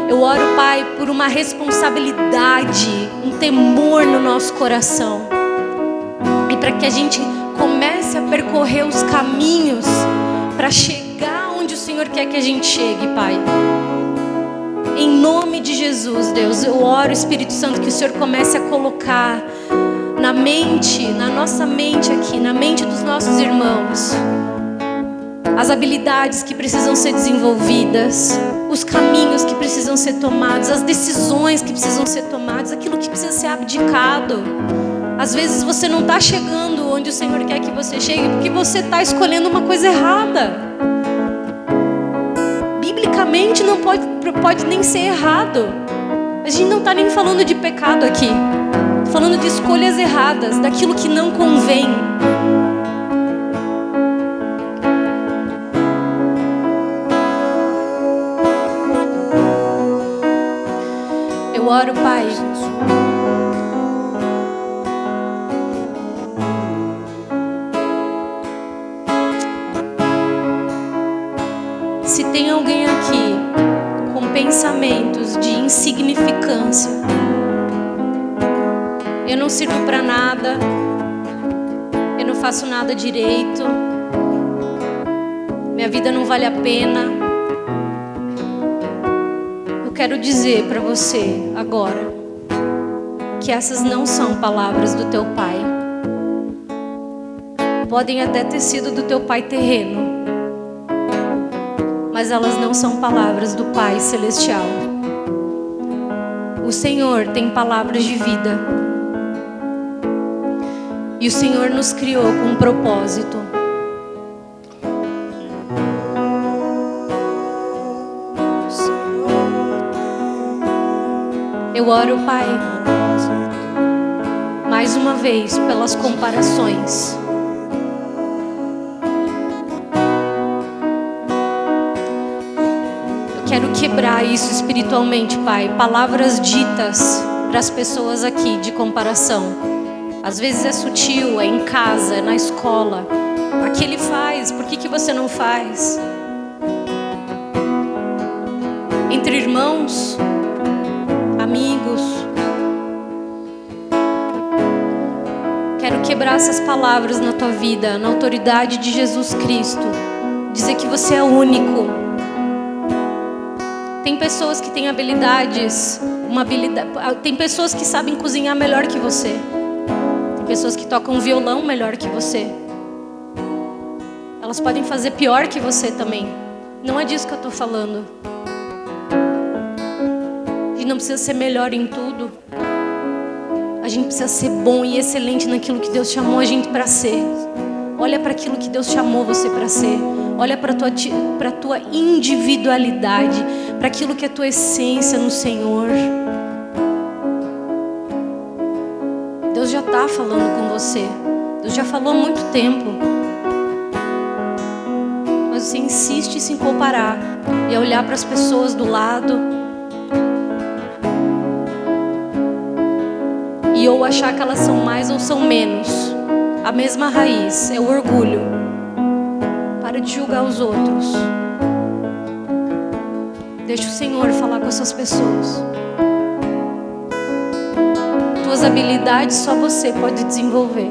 Eu oro, Pai, por uma responsabilidade, um temor no nosso coração. E para que a gente comece a percorrer os caminhos para chegar onde o Senhor quer que a gente chegue, Pai. Em nome de Jesus, Deus, eu oro, Espírito Santo, que o Senhor comece a colocar na mente, na nossa mente aqui, na mente dos nossos irmãos, as habilidades que precisam ser desenvolvidas, os caminhos que precisam ser tomados, as decisões que precisam ser tomadas, aquilo que precisa ser abdicado. Às vezes você não está chegando onde o Senhor quer que você chegue porque você está escolhendo uma coisa errada. Biblicamente não pode nem ser errado. A gente não está nem falando de pecado aqui. Tô falando de escolhas erradas, daquilo que não convém. oro, Pai, se tem alguém aqui com pensamentos de insignificância, eu não sirvo para nada, eu não faço nada direito, minha vida não vale a pena, eu quero dizer para você agora que essas não são palavras do teu pai. Podem até ter sido do teu pai terreno, mas elas não são palavras do Pai Celestial. O Senhor tem palavras de vida. E o Senhor nos criou com um propósito. Eu oro, Pai, mais uma vez pelas comparações. Quero quebrar isso espiritualmente, Pai. Palavras ditas para as pessoas aqui de comparação. Às vezes é sutil, é em casa, é na escola. Aqui ele faz, por que você não faz? Entre irmãos, amigos. Quero quebrar essas palavras na tua vida, na autoridade de Jesus Cristo. Dizer que você é único. Tem pessoas que têm habilidades, tem pessoas que sabem cozinhar melhor que você. Tem pessoas que tocam violão melhor que você. Elas podem fazer pior que você também. Não é disso que eu estou falando. A gente não precisa ser melhor em tudo. A gente precisa ser bom e excelente naquilo que Deus chamou a gente para ser. Olha para aquilo que Deus chamou você para ser. Olha para a tua individualidade, para aquilo que é a tua essência no Senhor. Deus já está falando com você. Deus já falou há muito tempo. Mas você insiste em se comparar e a olhar para as pessoas do lado e ou achar que elas são mais ou são menos. A mesma raiz é o orgulho. Para de julgar os outros. Deixa o Senhor falar com essas pessoas. Tuas habilidades só você pode desenvolver.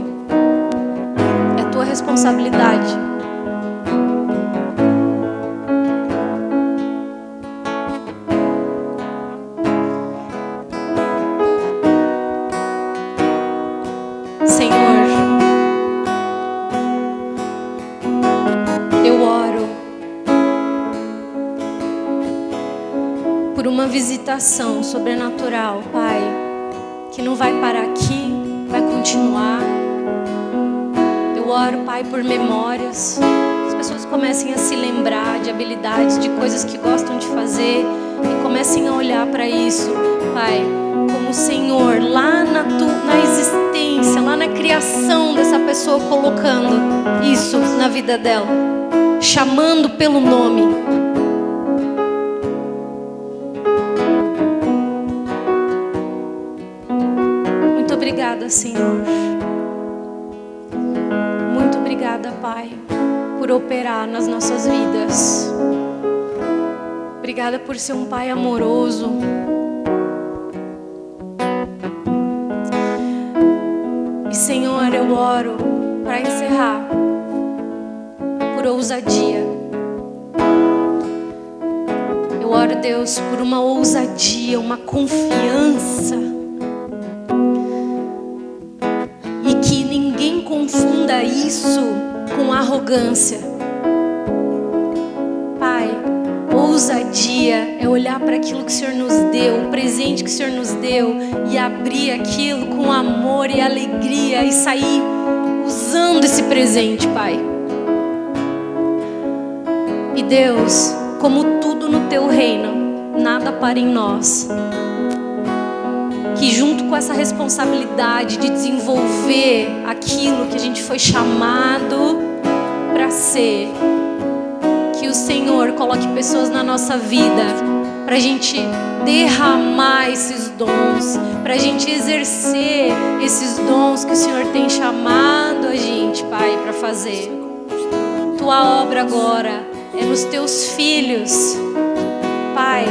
É tua responsabilidade. Visitação sobrenatural, Pai, que não vai parar aqui, vai continuar. Eu oro, Pai, por memórias, que as pessoas comecem a se lembrar de habilidades, de coisas que gostam de fazer e comecem a olhar para isso, Pai, como o Senhor lá na existência, lá na criação dessa pessoa, colocando isso na vida dela, chamando pelo nome. Obrigada, Senhor. Muito obrigada, Pai, por operar nas nossas vidas. Obrigada por ser um Pai amoroso. E, Senhor, eu oro para encerrar por ousadia. Eu oro, Deus, por uma ousadia, uma confiança. Confunda isso com arrogância. Pai, ousadia é olhar para aquilo que o Senhor nos deu, o presente que o Senhor nos deu, e abrir aquilo com amor e alegria e sair usando esse presente, Pai. E Deus, como tudo no teu reino, nada para em nós. Que junto com essa responsabilidade de desenvolver aquilo que a gente foi chamado para ser, que o Senhor coloque pessoas na nossa vida para a gente derramar esses dons, para a gente exercer esses dons que o Senhor tem chamado a gente, Pai, para fazer. Tua obra agora é nos teus filhos, Pai.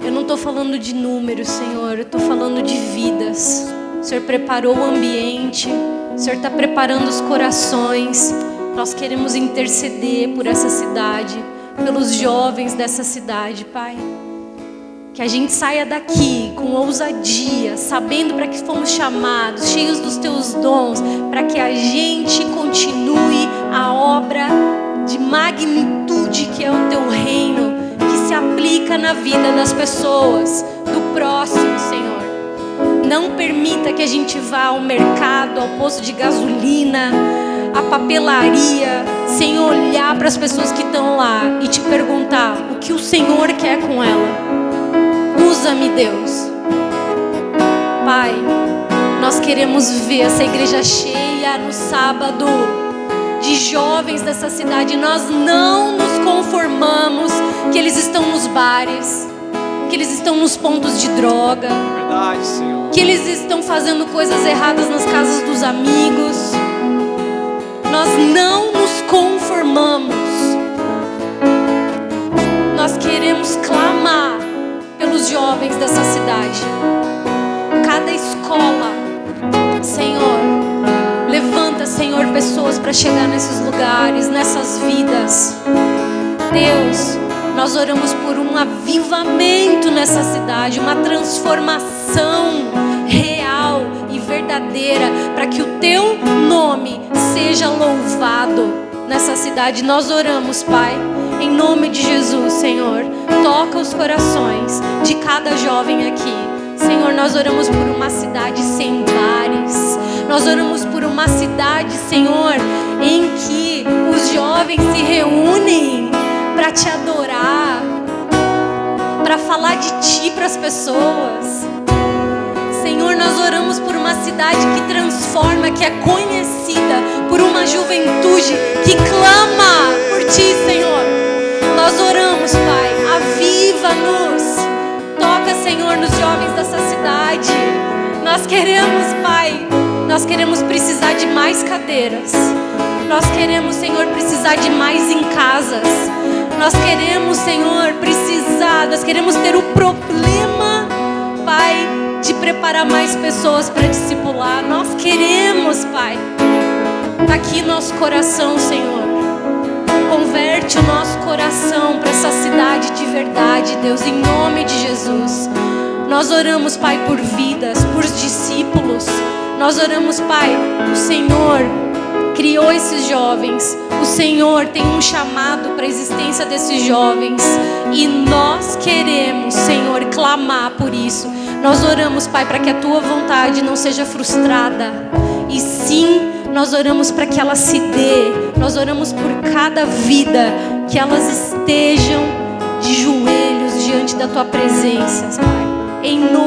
Eu não estou falando de números, Senhor, eu estou falando de vidas. O Senhor preparou o ambiente, o Senhor está preparando os corações. Nós queremos interceder por essa cidade, pelos jovens dessa cidade, Pai. Que a gente saia daqui com ousadia, sabendo para que fomos chamados, cheios dos teus dons, para que a gente continue a obra de magnitude que é o teu reino, que se aplica na vida das pessoas, do próximo, Senhor. Não permita que a gente vá ao mercado, ao posto de gasolina, à papelaria, sem olhar para as pessoas que estão lá e te perguntar o que o Senhor quer com ela. Usa-me, Deus. Pai, nós queremos ver essa igreja cheia no sábado, de jovens dessa cidade. Nós não nos conformamos que eles estão nos bares, que eles estão nos pontos de droga, Verdade, Senhor. que eles estão fazendo coisas erradas nas casas dos amigos. Nós não nos conformamos. Nós queremos clamar pelos jovens dessa cidade. Cada escola, Senhor, levanta, Senhor, pessoas para chegar nesses lugares, nessas vidas. Deus, nós oramos por um avivamento nessa cidade, uma transformação real e verdadeira, para que o teu nome seja louvado nessa cidade. Nós oramos, Pai, em nome de Jesus, Senhor. Toca os corações de cada jovem aqui. Senhor, nós oramos por uma cidade sem bares. Nós oramos por uma cidade, Senhor, em que os jovens se reúnem para te adorar, para falar de ti para as pessoas. Senhor, nós oramos por uma cidade que transforma, que é conhecida por uma juventude que clama por ti, Senhor. Nós oramos, Pai, aviva-nos. Toca, Senhor, nos jovens dessa cidade. Nós queremos, Pai, nós queremos precisar de mais cadeiras. Nós queremos, Senhor, precisar de mais em casas. Nós queremos, Senhor, nós queremos ter o problema, Pai, de preparar mais pessoas para discipular. Nós queremos, Pai. Está aqui nosso coração, Senhor. Converte o nosso coração para essa cidade de verdade, Deus, em nome de Jesus. Nós oramos, Pai, por vidas, por discípulos. Nós oramos, Pai, o Senhor criou esses jovens. O Senhor tem um chamado para a existência desses jovens. E nós queremos, Senhor, clamar por isso. Nós oramos, Pai, para que a Tua vontade não seja frustrada. E sim, nós oramos para que ela se dê. Nós oramos por cada vida, que elas estejam de joelhos diante da Tua presença, Pai. Em nome